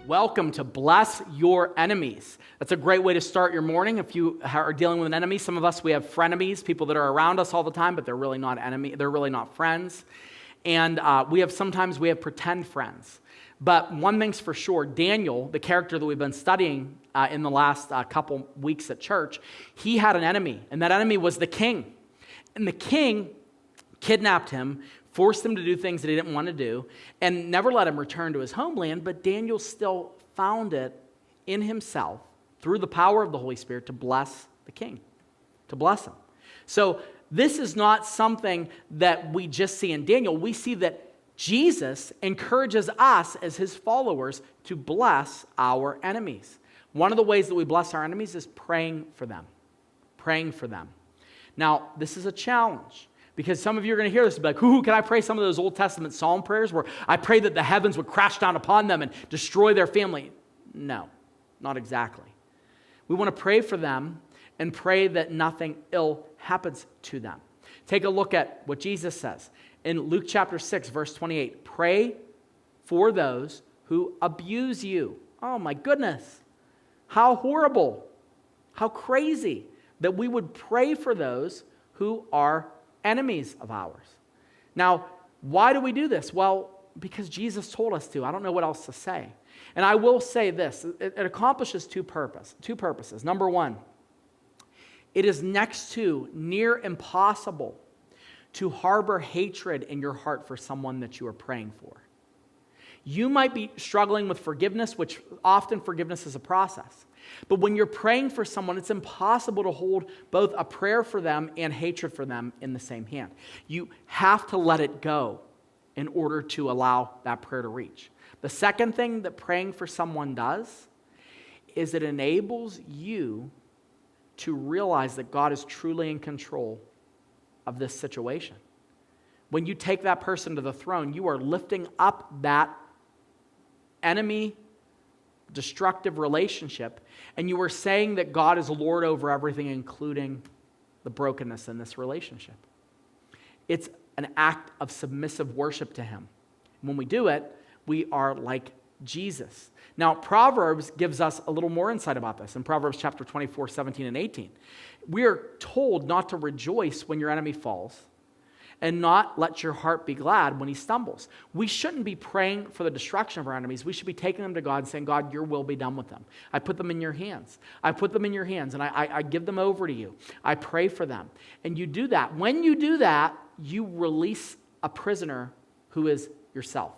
Welcome to Bless Your Enemies. That's a great way to start your morning if you are dealing with an enemy. Some of us, we have frenemies, people that are around us all the time, but they're really not they're really not friends. And sometimes we have pretend friends. But one thing's for sure, Daniel, the character that we've been studying in the last couple weeks at church, he had an enemy, and that enemy was the king. And the king kidnapped him, forced him to do things that he didn't want to do, and never let him return to his homeland, but Daniel still found it in himself, through the power of the Holy Spirit, to bless the king, to bless him. So this is not something that we just see in Daniel. We see that Jesus encourages us as his followers to bless our enemies. One of the ways that we bless our enemies is praying for them. Praying for them. Now, this is a challenge. Because some of you are going to hear this and be like, can I pray some of those Old Testament psalm prayers where I pray that the heavens would crash down upon them and destroy their family? No, not exactly. We want to pray for them and pray that nothing ill happens to them. Take a look at what Jesus says in Luke chapter 6, verse 28. Pray for those who abuse you. Oh my goodness. How horrible. How crazy that we would pray for those who are enemies of ours. Now, why do we do this? Well, because Jesus told us to. I don't know what else to say. And I will say this. It accomplishes two purposes. Number one, it is next to near impossible to harbor hatred in your heart for someone that you are praying for. You might be struggling with forgiveness, which often forgiveness is a process. But when you're praying for someone, it's impossible to hold both a prayer for them and hatred for them in the same hand. You have to let it go in order to allow that prayer to reach. The second thing that praying for someone does is it enables you to realize that God is truly in control of this situation. When you take that person to the throne, you are lifting up that enemy destructive relationship, and you are saying that God is Lord over everything, including the brokenness in this relationship. It's an act of submissive worship to him. When we do it, we are like Jesus. Now, Proverbs gives us a little more insight about this. In Proverbs chapter 24, 17 and 18, we are told not to rejoice when your enemy falls, and not let your heart be glad when he stumbles. We shouldn't be praying for the destruction of our enemies. We should be taking them to God and saying, God, your will be done with them. I put them in your hands. I put them in your hands, and I give them over to you. I pray for them. And you do that. When you do that, you release a prisoner who is yourself.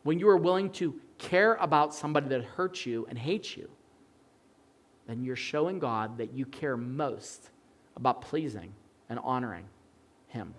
When you are willing to care about somebody that hurts you and hates you, then you're showing God that you care most about pleasing and honoring him.